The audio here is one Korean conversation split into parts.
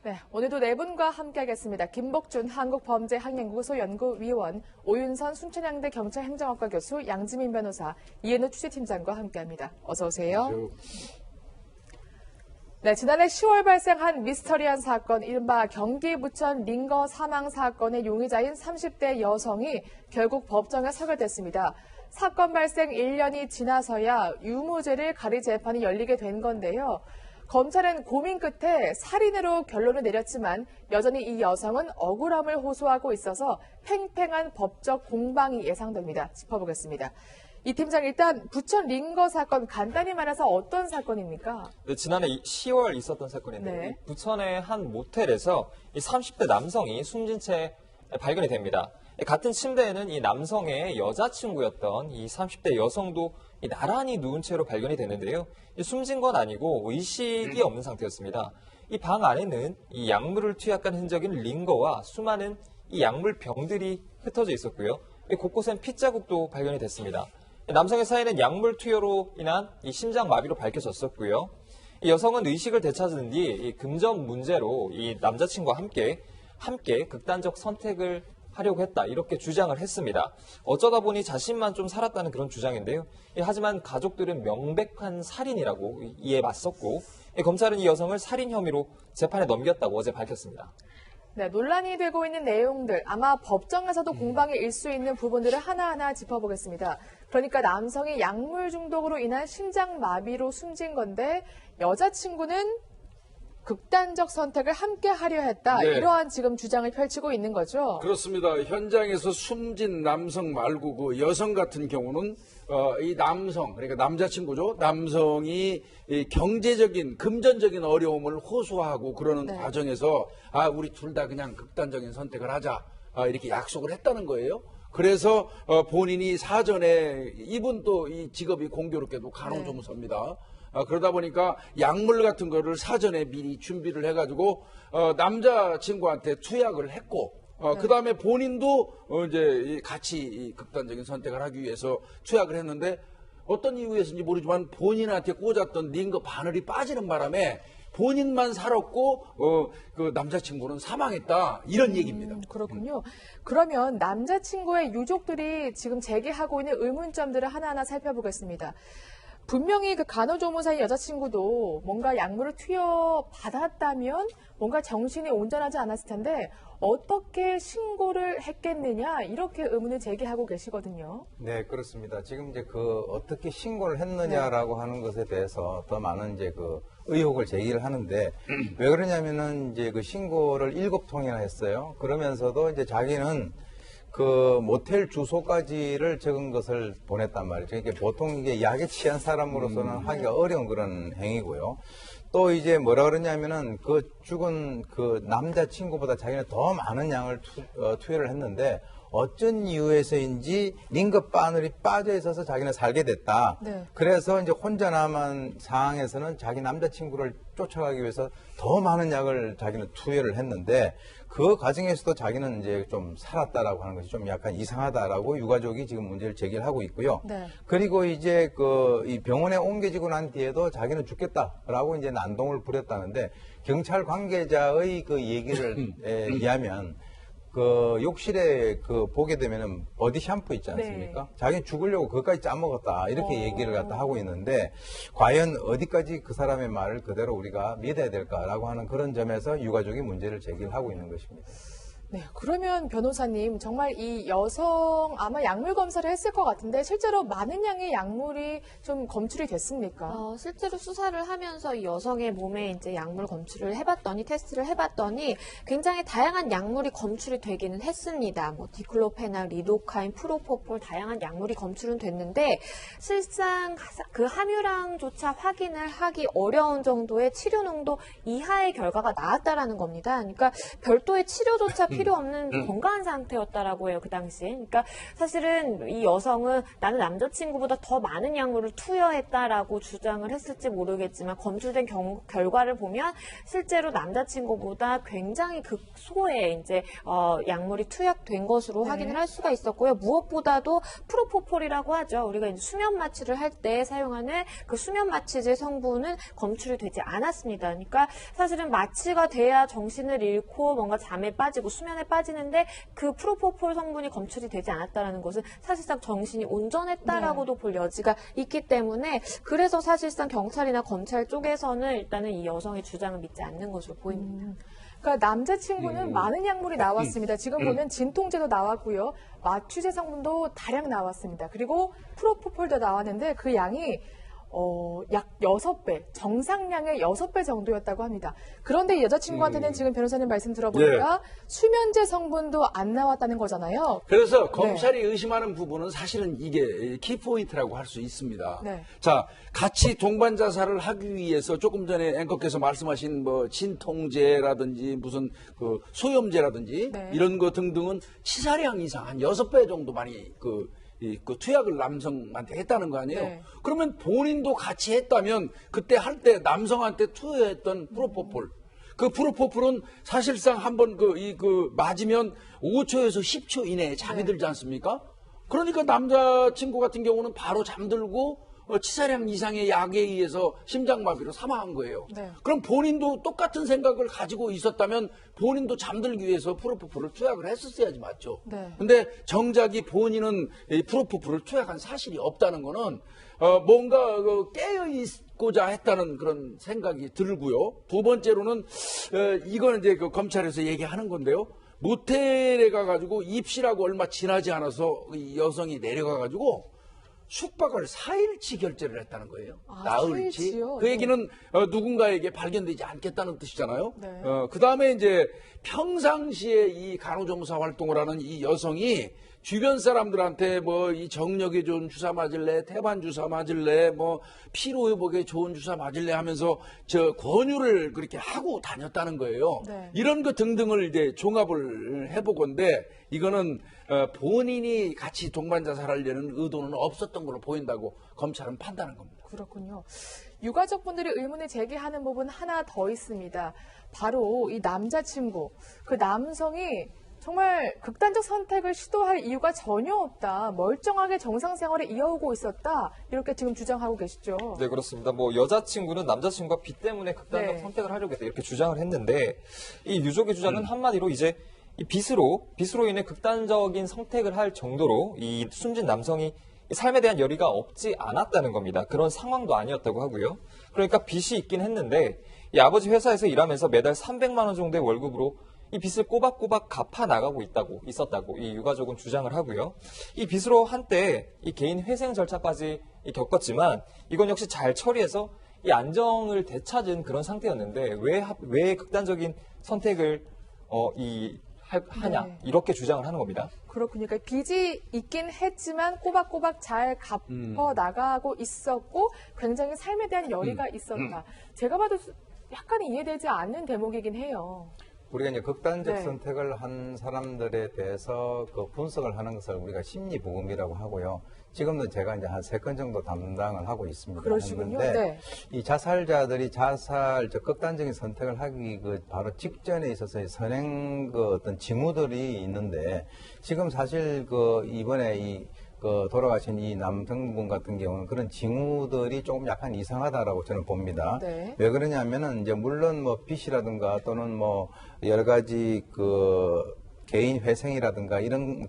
네, 오늘도 네 분과 함께하겠습니다. 김복준 한국범죄학연구소 연구위원, 오윤선 순천향대 경찰행정학과 교수, 양지민 변호사, 이현우 취재팀장과 함께합니다. 어서 오세요. 네, 지난해 10월 발생한 미스터리한 사건, 이른바 경기 부천 링거 사망 사건의 용의자인 30대 여성이 결국 법정에 서결됐습니다. 사건 발생 1년이 지나서야 유무죄를 가리 재판이 열리게 된 건데요. 검찰은 고민 끝에 살인으로 결론을 내렸지만 여전히 이 여성은 억울함을 호소하고 있어서 팽팽한 법적 공방이 예상됩니다. 짚어보겠습니다. 이 팀장, 일단 부천 링거 사건 간단히 말해서 어떤 사건입니까? 네, 지난해 10월 있었던 사건인데요. 네. 부천의 한 모텔에서 이 30대 남성이 숨진 채 발견이 됩니다. 같은 침대에는 이 남성의 여자친구였던 이 30대 여성도 나란히 누운 채로 발견이 됐는데요. 숨진 건 아니고 의식이 없는 상태였습니다. 이 방 안에는 이 약물을 투약한 흔적인 링거와 수많은 이 약물 병들이 흩어져 있었고요. 곳곳엔 핏자국도 발견이 됐습니다. 남성의 사인은 약물 투여로 인한 이 심장 마비로 밝혀졌었고요. 이 여성은 의식을 되찾은 뒤 이 금전 문제로 이 남자친구와 함께 극단적 선택을 하려고 했다, 이렇게 주장을 했습니다. 어쩌다 보니 자신만 좀 살았다는 그런 주장인데요. 하지만 가족들은 명백한 살인이라고 이에 맞섰고, 검찰은 이 여성을 살인 혐의로 재판에 넘겼다고 어제 밝혔습니다. 네, 논란이 되고 있는 내용들, 아마 법정에서도 공방이 일 수 있는 부분들을 하나하나 짚어보겠습니다. 그러니까 남성이 약물 중독으로 인한 심장 마비로 숨진 건데 여자친구는 극단적 선택을 함께 하려 했다. 네. 이러한 지금 주장을 펼치고 있는 거죠. 그렇습니다. 현장에서 숨진 남성 말고 그 여성 같은 경우는 이 남성, 그러니까 남자친구죠. 남성이 이 경제적인, 금전적인 어려움을 호소하고 그러는 네. 과정에서 우리 둘 다 그냥 극단적인 선택을 하자. 이렇게 약속을 했다는 거예요. 그래서 본인이 사전에, 이분 또 이 직업이 공교롭게도 간호조무사입니다. 그러다 보니까 약물 같은 거를 사전에 미리 준비를 해가지고 남자친구한테 투약을 했고, 그 다음에 본인도 이제 같이 이 극단적인 선택을 하기 위해서 투약을 했는데 어떤 이유에서인지 모르지만 본인한테 꽂았던 링거 바늘이 빠지는 바람에 본인만 살았고 그 남자친구는 사망했다, 이런 얘기입니다. 그렇군요. 그러면 남자친구의 유족들이 지금 제기하고 있는 의문점들을 하나하나 살펴보겠습니다. 분명히 그 간호조무사의 여자친구도 뭔가 약물을 투여받았다면 뭔가 정신이 온전하지 않았을 텐데 어떻게 신고를 했겠느냐, 이렇게 의문을 제기하고 계시거든요. 네, 그렇습니다. 지금 이제 어떻게 신고를 했느냐라고 하는 것에 대해서 더 많은 이제 의혹을 제기를 하는데, 왜 그러냐면은 이제 신고를 7통이나 했어요. 그러면서도 이제 자기는 모텔 주소까지를 적은 것을 보냈단 말이죠. 그러니까 보통 이게 약에 취한 사람으로서는 하기가 어려운 그런 행위고요. 또 이제 뭐라 그러냐면은 죽은 남자친구보다 자기는 더 많은 양을 투여를 했는데 어쩐 이유에서인지 링거 바늘이 빠져 있어서 자기는 살게 됐다. 네. 그래서 이제 혼자 남은 상황에서는 자기 남자친구를 쫓아가기 위해서 더 많은 약을 자기는 투여를 했는데 그 과정에서도 자기는 이제 좀 살았다라고 하는 것이 좀 약간 이상하다라고 유가족이 지금 문제를 제기를 하고 있고요. 네. 그리고 이제 이 병원에 옮겨지고 난 뒤에도 자기는 죽겠다라고 이제 난동을 부렸다는데 경찰 관계자의 얘기를 의하면 욕실에 보게 되면은 버디 샴푸 있지 않습니까? 네. 자기는 죽으려고 그것까지 짜먹었다, 이렇게 얘기를 갖다 하고 있는데 과연 어디까지 그 사람의 말을 그대로 우리가 믿어야 될까라고 하는 그런 점에서 유가족이 문제를 제기를 하고 있는 것입니다. 네, 그러면 변호사님, 정말 이 여성 아마 약물 검사를 했을 것 같은데 실제로 많은 양의 약물이 좀 검출이 됐습니까? 실제로 수사를 하면서 이 여성의 몸에 이제 약물 검출을 해봤더니, 테스트를 해봤더니 굉장히 다양한 약물이 검출이 되기는 했습니다. 디클로페nak, 리도카인, 프로포폴, 다양한 약물이 검출은 됐는데 실상 그 함유량조차 확인을 하기 어려운 정도의 치료 농도 이하의 결과가 나왔다라는 겁니다. 그러니까 별도의 치료조차 필요 없는 건강한 상태였다라고 해요, 그 당시에. 그러니까 사실은 이 여성은 나는 남자친구보다 더 많은 약물을 투여했다라고 주장을 했을지 모르겠지만 검출된 결과를 보면 실제로 남자친구보다 굉장히 극소의 이제 약물이 투약된 것으로 확인을 할 수가 있었고요. 무엇보다도 프로포폴이라고 하죠. 우리가 이제 수면 마취를 할 때 사용하는 그 수면 마취제 성분은 검출이 되지 않았습니다. 그러니까 사실은 마취가 돼야 정신을 잃고 뭔가 잠에 빠지고 수면에 빠지는데 그 프로포폴 성분이 검출이 되지 않았다는 것은 사실상 정신이 온전했다라고도 볼 여지가 있기 때문에 그래서 사실상 경찰이나 검찰 쪽에서는 일단은 이 여성의 주장을 믿지 않는 것으로 보입니다. 그러니까 남자친구는 많은 약물이 나왔습니다. 지금 보면 진통제도 나왔고요. 마취제 성분도 다량 나왔습니다. 그리고 프로포폴도 나왔는데 그 양이 약 6배, 정상량의 6배 정도였다고 합니다. 그런데 여자친구한테는 지금 변호사님 말씀 들어보니까 수면제 성분도 안 나왔다는 거잖아요. 그래서 검찰이 의심하는 부분은 사실은 이게 키포인트라고 할 수 있습니다. 네. 자, 같이 동반 자살을 하기 위해서 조금 전에 앵커께서 말씀하신 뭐 진통제라든지 무슨 그 소염제라든지 네. 이런 거 등등은 치사량 이상 한 6배 정도 많이 그 투약을 남성한테 했다는 거 아니에요? 네. 그러면 본인도 같이 했다면 그때 할 때 남성한테 투여했던 프로포폴 그 프로포폴은 사실상 한번 맞으면 5초에서 10초 이내에 잠이 들지 않습니까? 그러니까 남자친구 같은 경우는 바로 잠들고 치사량 이상의 약에 의해서 심장마비로 사망한 거예요. 네. 그럼 본인도 똑같은 생각을 가지고 있었다면 본인도 잠들기 위해서 프로포폴을 투약을 했었어야지 맞죠. 네. 근데 정작이 본인은 이 프로포폴을 투약한 사실이 없다는 거는 뭔가 깨어 있고자 했다는 그런 생각이 들고요. 두 번째로는 이거는 이제 그 검찰에서 얘기하는 건데요. 모텔에 가가지고 입실하고 얼마 지나지 않아서 이 여성이 내려가가지고 숙박을 4일치 결제를 했다는 거예요. 나흘치. 4일치요? 그 얘기는 누군가에게 발견되지 않겠다는 뜻이잖아요. 네. 그 다음에 이제 평상시에 이 간호조무사 활동을 하는 이 여성이 주변 사람들한테 뭐 이 정력에 좋은 주사 맞을래, 태반 주사 맞을래, 뭐 피로 회복에 좋은 주사 맞을래 하면서 저 권유를 그렇게 하고 다녔다는 거예요. 네. 이런 거 등등을 이제 종합을 해보건데 이거는 본인이 같이 동반 자살하려는 의도는 없었던 걸로 보인다고 검찰은 판단한 겁니다. 그렇군요. 유가족분들이 의문을 제기하는 부분 하나 더 있습니다. 바로 이 남자친구, 그 남성이 정말 극단적 선택을 시도할 이유가 전혀 없다. 멀쩡하게 정상 생활을 이어오고 있었다. 이렇게 지금 주장하고 계시죠. 네, 그렇습니다. 뭐 여자친구는 남자친구가 빚 때문에 극단적 네. 선택을 하려고 했다 이렇게 주장을 했는데 이 유족의 주장은 한마디로 이제 이 빚으로 인해 극단적인 선택을 할 정도로 이 숨진 남성이 삶에 대한 열의가 없지 않았다는 겁니다. 그런 상황도 아니었다고 하고요. 그러니까 빚이 있긴 했는데 이 아버지 회사에서 일하면서 매달 300만 원 정도의 월급으로 이 빚을 꼬박꼬박 갚아 나가고 있었다고 이 유가족은 주장을 하고요. 이 빚으로 한때 이 개인 회생 절차까지 겪었지만 이건 역시 잘 처리해서 이 안정을 되찾은 그런 상태였는데 왜 극단적인 선택을 하냐 네. 이렇게 주장을 하는 겁니다. 그렇군요. 그러니까 빚이 있긴 했지만 꼬박꼬박 잘 갚아 나가고 있었고 굉장히 삶에 대한 열의가 있었다. 제가 봐도 약간 이해되지 않는 대목이긴 해요. 우리가 이제 극단적 네. 선택을 한 사람들에 대해서 그 분석을 하는 것을 우리가 심리부검이라고 하고요. 지금도 제가 이제 한 3건 정도 담당을 하고 있습니다. 그러시군요. 했는데 네. 이 자살자들이 극단적인 선택을 하기 바로 직전에 있어서 선행 어떤 징후들이 있는데 지금 사실 이번에 돌아가신 이 남성분 같은 경우는 그런 징후들이 조금 약간 이상하다라고 저는 봅니다. 네. 왜 그러냐면은 이제 물론 뭐 빚이라든가 또는 뭐 여러 가지 개인 회생이라든가 이런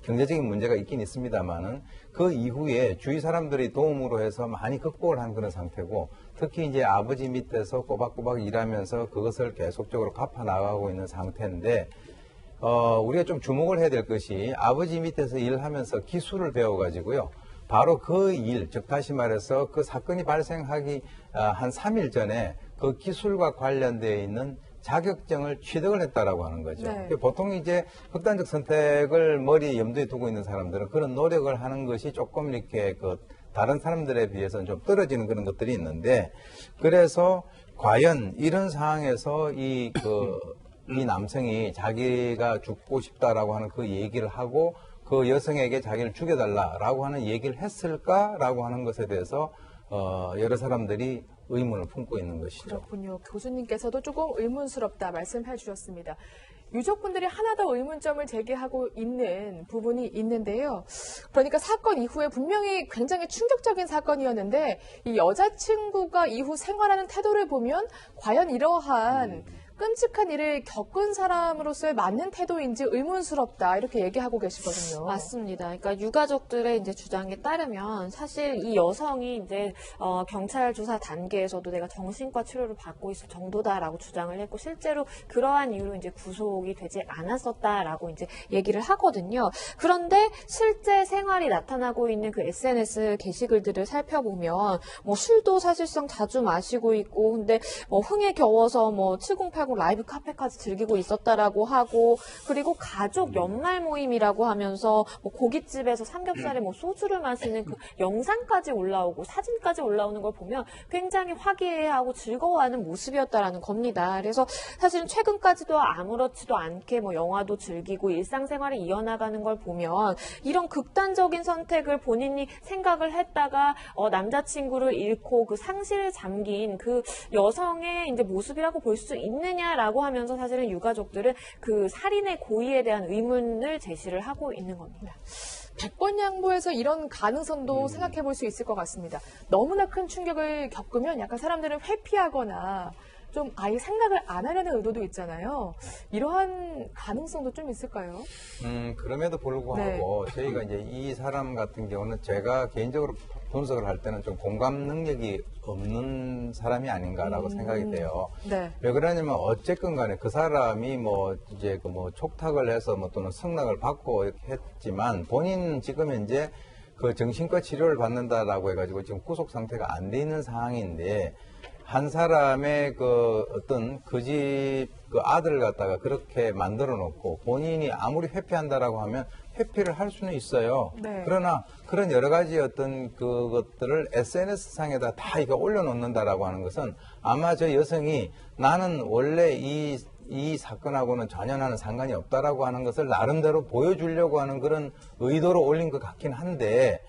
경제적인 문제가 있긴 있습니다만은 그 이후에 주위 사람들이 도움으로 해서 많이 극복을 한 그런 상태고 특히 이제 아버지 밑에서 꼬박꼬박 일하면서 그것을 계속적으로 갚아 나가고 있는 상태인데 우리가 좀 주목을 해야 될 것이 아버지 밑에서 일하면서 기술을 배워가지고요. 바로 그 일, 즉 다시 말해서 그 사건이 발생하기 한 3일 전에 그 기술과 관련되어 있는 자격증을 취득을 했다라고 하는 거죠. 네. 보통 이제 극단적 선택을 머리에 염두에 두고 있는 사람들은 그런 노력을 하는 것이 조금 이렇게 다른 사람들에 비해서는 좀 떨어지는 그런 것들이 있는데 그래서 과연 이런 상황에서 이 남성이 자기가 죽고 싶다라고 하는 그 얘기를 하고 그 여성에게 자기를 죽여달라라고 하는 얘기를 했을까라고 하는 것에 대해서 여러 사람들이 의문을 품고 있는 것이죠. 그렇군요. 교수님께서도 조금 의문스럽다 말씀해 주셨습니다. 유족분들이 하나 더 의문점을 제기하고 있는 부분이 있는데요. 그러니까 사건 이후에 분명히 굉장히 충격적인 사건이었는데 이 여자친구가 이후 생활하는 태도를 보면 과연 이러한 끔찍한 일을 겪은 사람으로서의 맞는 태도인지 의문스럽다 이렇게 얘기하고 계시거든요. 맞습니다. 그러니까 유가족들의 이제 주장에 따르면 사실 이 여성이 이제 경찰 조사 단계에서도 내가 정신과 치료를 받고 있을 정도다라고 주장을 했고 실제로 그러한 이유로 이제 구속이 되지 않았었다라고 이제 얘기를 하거든요. 그런데 실제 생활이 나타나고 있는 그 SNS 게시글들을 살펴보면 뭐 술도 사실상 자주 마시고 있고 근데 뭐 흥에 겨워서 뭐 7080 라이브 카페까지 즐기고 있었다라고 하고 그리고 가족 연말 모임이라고 하면서 뭐 고깃집에서 삼겹살에 뭐 소주를 마시는 그 영상까지 올라오고 사진까지 올라오는 걸 보면 굉장히 화기애애하고 즐거워하는 모습이었다라는 겁니다. 그래서 사실은 최근까지도 아무렇지도 않게 뭐 영화도 즐기고 일상생활을 이어나가는 걸 보면 이런 극단적인 선택을 본인이 생각을 했다가 남자친구를 잃고 그 상실에 잠긴 그 여성의 이제 모습이라고 볼 수 있느냐라고 하면서 사실은 유가족들은 그 살인의 고의에 대한 의문을 제시를 하고 있는 겁니다. 백번양보에서 이런 가능성도 생각해 볼 수 있을 것 같습니다. 너무나 큰 충격을 겪으면 약간 사람들은 회피하거나 좀 아예 생각을 안 하려는 의도도 있잖아요. 이러한 가능성도 좀 있을까요? 그럼에도 불구하고 저희가 이제 이 사람 같은 경우는 제가 개인적으로 분석을 할 때는 좀 공감 능력이 없는 사람이 아닌가라고 생각이 돼요. 네. 왜 그러냐면 어쨌건 간에 그 사람이 뭐 이제 그 뭐 촉탁을 해서 뭐 또는 승낙을 받고 이렇게 했지만 본인 지금 현재 그 정신과 치료를 받는다라고 해가지고 지금 구속 상태가 안 돼 있는 상황인데 한 사람의 그 어떤 그 집 그 아들을 갖다가 그렇게 만들어 놓고 본인이 아무리 회피한다라고 하면 회피를 할 수는 있어요. 네. 그러나 그런 여러 가지 어떤 그것들을 SNS 상에다 다 이거 올려놓는다라고 하는 것은 아마 저 여성이 나는 원래 이 사건하고는 전혀 나는 상관이 없다라고 하는 것을 나름대로 보여주려고 하는 그런 의도로 올린 것 같긴 한데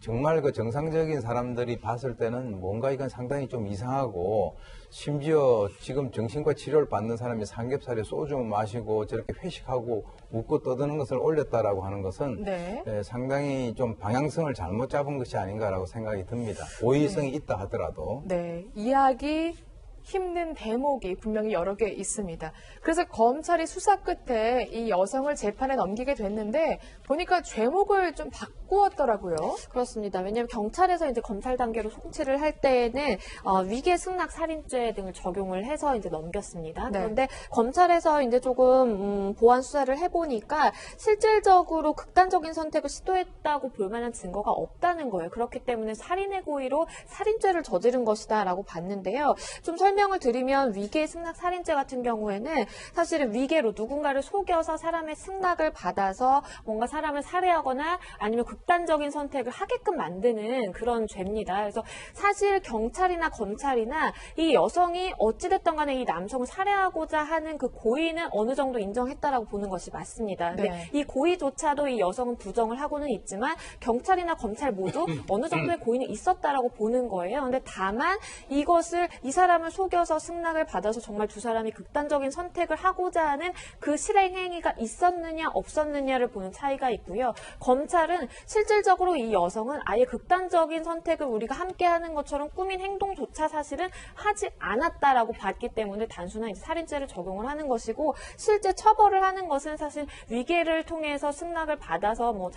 정말 그 정상적인 사람들이 봤을 때는 뭔가 이건 상당히 좀 이상하고 심지어 지금 정신과 치료를 받는 사람이 삼겹살에 소주 마시고 저렇게 회식하고 웃고 떠드는 것을 올렸다라고 하는 것은 네. 상당히 좀 방향성을 잘못 잡은 것이 아닌가라고 생각이 듭니다. 고의성이 있다 하더라도. 네. 이해하기 힘든 대목이 분명히 여러 개 있습니다. 그래서 검찰이 수사 끝에 이 여성을 재판에 넘기게 됐는데 보니까 죄목을 좀 바꾸었더라고요. 그렇습니다. 왜냐하면 경찰에서 이제 검찰 단계로 송치를 할 때에는 위계 승낙 살인죄 등을 적용을 해서 이제 넘겼습니다. 네. 그런데 검찰에서 이제 조금 보완 수사를 해보니까 실질적으로 극단적인 선택을 시도했다고 볼 만한 증거가 없다는 거예요. 그렇기 때문에 살인의 고의로 살인죄를 저지른 것이다라고 봤는데요. 좀 설명을 드리면 위계 승낙 살인죄 같은 경우에는 사실은 위계로 누군가를 속여서 사람의 승낙을 받아서 뭔가 사람을 살해하거나 아니면 극단적인 선택을 하게끔 만드는 그런 죄입니다. 그래서 사실 경찰이나 검찰이나 이 여성이 어찌됐든 간에 이 남성을 살해하고자 하는 그 고의는 어느 정도 인정했다라고 보는 것이 맞습니다. 근데 네. 이 고의조차도 이 여성은 부정을 하고는 있지만 경찰이나 검찰 모두 어느 정도의 고의는 있었다라고 보는 거예요. 근데 다만 이것을 이 사람을 속여서 승낙을 받아서 정말 두 사람이 극단적인 선택을 하고자 하는 그 실행 행위가 있었느냐 없었느냐를 보는 차이가 있고요. 검찰은 실질적으로 이 여성은 아예 극단적인 선택을 우리가 함께 하는 것처럼 꾸민 행동조차 사실은 하지 않았다라고 봤기 때문에 단순한 이제 살인죄를 적용을 하는 것이고 실제 처벌을 하는 것은 사실 위계를 통해서 승낙을 받아서 뭐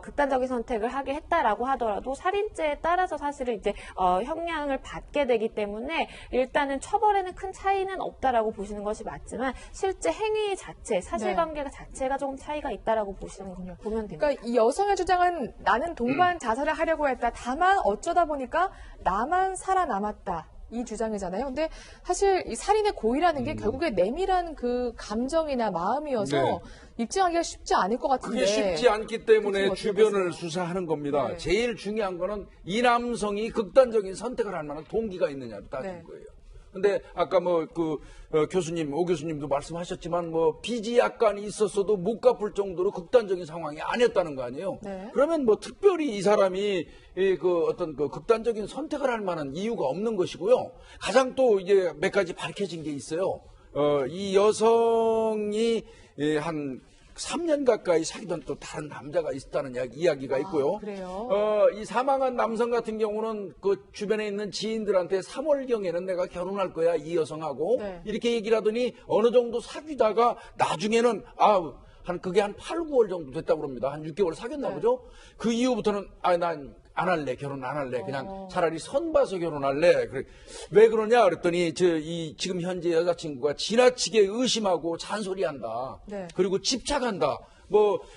극단적인 선택을 하게 했다라고 하더라도 살인죄에 따라서 사실은 이제 형량을 받게 되기 때문에 일단은 처벌에는 큰 차이는 없다라고 보시는 것이 맞지만 실제 행위 자체, 사실관계 자체가 조금 차이가 있다라고 보면 됩니다. 그러니까 이 여성의 주장은 나는 동반 자살을 하려고 했다. 다만 어쩌다 보니까 나만 살아남았다. 이 주장이잖아요. 근데 사실 이 살인의 고의라는 게 결국에 내밀한 그 감정이나 마음이어서 네. 입증하기가 쉽지 않을 것 같은데. 그게 쉽지 않기 때문에 어떻게 주변을 보세요? 수사하는 겁니다. 네. 제일 중요한 거는 이 남성이 극단적인 선택을 할 만한 동기가 있느냐를 따지는 네. 거예요. 근데 아까 교수님, 오 교수님도 말씀하셨지만 빚이 약간 있었어도 못 갚을 정도로 극단적인 상황이 아니었다는 거 아니에요? 네. 그러면 특별히 이 사람이 어떤 극단적인 선택을 할 만한 이유가 없는 것이고요. 가장 또 이제 몇 가지 밝혀진 게 있어요. 이 여성이 한 3년 가까이 사귀던 또 다른 남자가 있었다는 이야기가 있고요. 그래요? 이 사망한 남성 같은 경우는 그 주변에 있는 지인들한테 3월경에는 내가 결혼할 거야, 이 여성하고. 네. 이렇게 얘기를 하더니 어느 정도 사귀다가 나중에는 그게 한 8, 9월 정도 됐다고 그럽니다. 한 6개월 사귀었나 네. 보죠. 그 이후부터는 난 안 할래, 결혼 안 할래. 그냥 차라리 선 봐서 결혼할래. 왜 그러냐 그랬더니 지금 현재 여자친구가 지나치게 의심하고 잔소리한다. 네. 그리고 집착한다.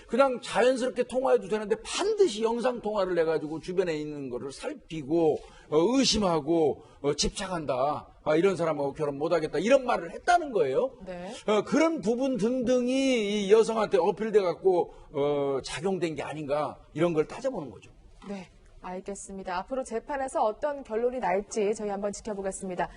그냥 자연스럽게 통화해도 되는데 반드시 영상 통화를 해가지고 주변에 있는 거를 살피고 의심하고 집착한다. 이런 사람하고 결혼 못하겠다. 이런 말을 했다는 거예요. 네. 그런 부분 등등이 이 여성한테 어필돼 갖고 작용된 게 아닌가 이런 걸 따져보는 거죠. 네. 알겠습니다. 앞으로 재판에서 어떤 결론이 날지 저희 한번 지켜보겠습니다.